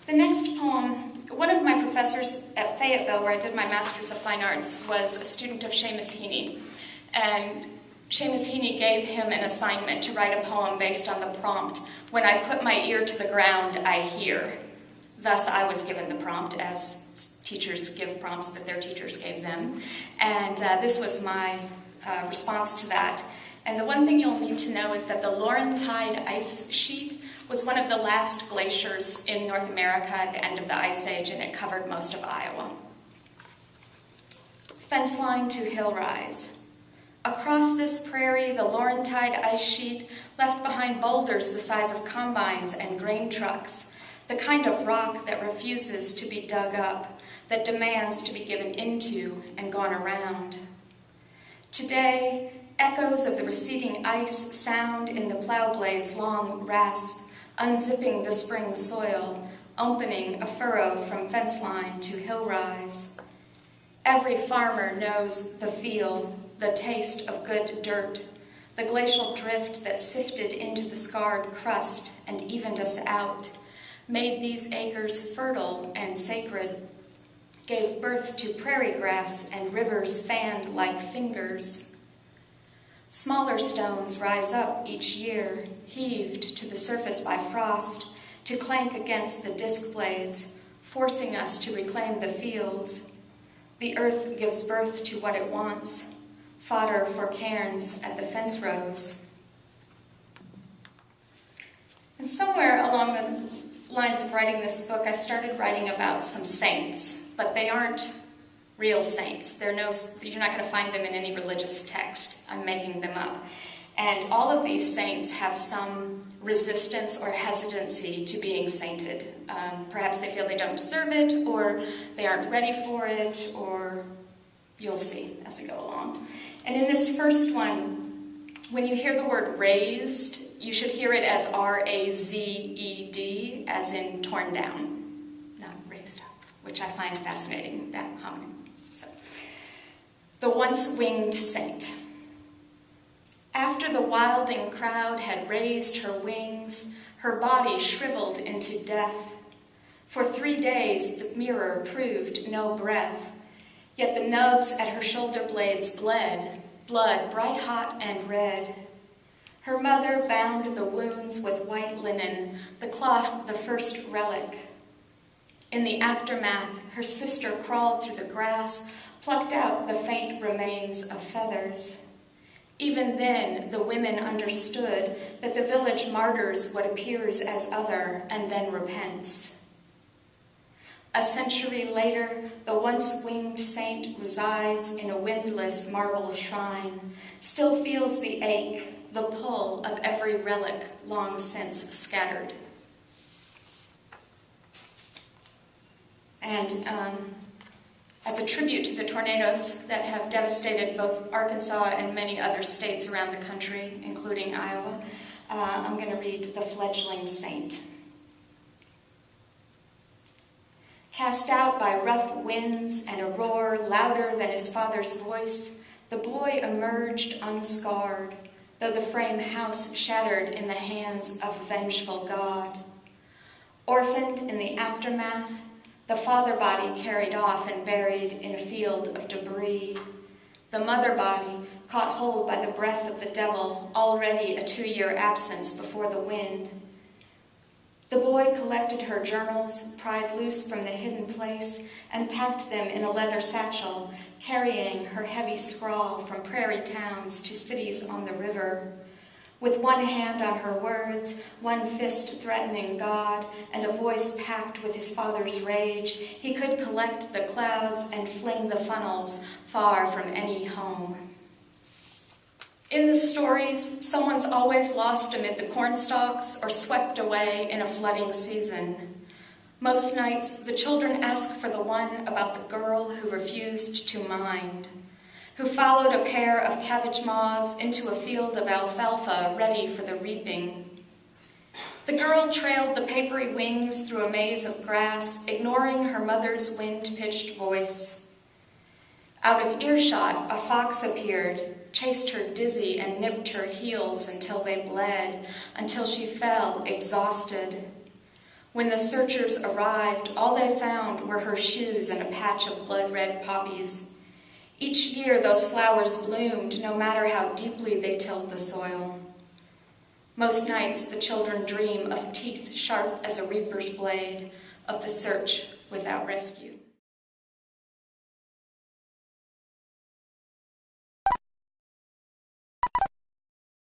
The next poem, one of my professors at Fayetteville, where I did my Master's of Fine Arts, was a student of Seamus Heaney. And Seamus Heaney gave him an assignment to write a poem based on the prompt, "When I put my ear to the ground, I hear." Thus, I was given the prompt, as teachers give prompts that their teachers gave them. And this was my response to that. And the one thing you'll need to know is that the Laurentide ice sheet was one of the last glaciers in North America at the end of the Ice Age, and it covered most of Iowa. Fence line to hill rise. Across this prairie, the Laurentide ice sheet left behind boulders the size of combines and grain trucks, the kind of rock that refuses to be dug up, that demands to be given into and gone around. Today, echoes of the receding ice sound in the plow blade's long rasp, unzipping the spring soil, opening a furrow from fence line to hill rise. Every farmer knows the feel, the taste of good dirt, the glacial drift that sifted into the scarred crust and evened us out, made these acres fertile and sacred, gave birth to prairie grass and rivers fanned like fingers. Smaller stones rise up each year, heaved to the surface by frost, to clank against the disc blades, forcing us to reclaim the fields. The earth gives birth to what it wants, fodder for cairns at the fence rows. And somewhere along the lines of writing this book, I started writing about some saints, but they aren't real saints. You're not going to find them in any religious text. I'm making them up. And all of these saints have some resistance or hesitancy to being sainted. Perhaps they feel they don't deserve it, or they aren't ready for it, or you'll see as we go along. And in this first one, when you hear the word raised, you should hear it as R-A-Z-E-D, as in torn down, not raised up, which I find fascinating, that homonym. So, the once-winged saint. After the wilding crowd had raised her wings, her body shriveled into death. For 3 days the mirror proved no breath, yet the nubs at her shoulder blades bled, blood bright hot and red. Her mother bound the wounds with white linen, the cloth the first relic. In the aftermath, her sister crawled through the grass, plucked out the faint remains of feathers. Even then, the women understood that the village martyrs what appears as other and then repents. A century later, the once-winged saint resides in a windless marble shrine, still feels the ache, the pull of every relic long since scattered. And as a tribute to the tornadoes that have devastated both Arkansas and many other states around the country, including Iowa, I'm going to read The Fledgling Saint. Cast out by rough winds and a roar louder than his father's voice, the boy emerged unscarred, though the frame house shattered in the hands of a vengeful God. Orphaned in the aftermath, the father body carried off and buried in a field of debris. The mother body caught hold by the breath of the devil, already a 2-year absence before the wind. The boy collected her journals, pried loose from the hidden place, and packed them in a leather satchel, carrying her heavy scrawl from prairie towns to cities on the river. With one hand on her words, one fist threatening God, and a voice packed with his father's rage, he could collect the clouds and fling the funnels far from any home. In the stories, someone's always lost amid the cornstalks or swept away in a flooding season. Most nights, the children ask for the one about the girl who refused to mind, who followed a pair of cabbage moths into a field of alfalfa ready for the reaping. The girl trailed the papery wings through a maze of grass, ignoring her mother's wind-pitched voice. Out of earshot, a fox appeared, chased her dizzy and nipped her heels until they bled, until she fell exhausted. When the searchers arrived, all they found were her shoes and a patch of blood-red poppies. Each year those flowers bloomed, no matter how deeply they tilled the soil. Most nights the children dream of teeth sharp as a reaper's blade, of the search without rescue.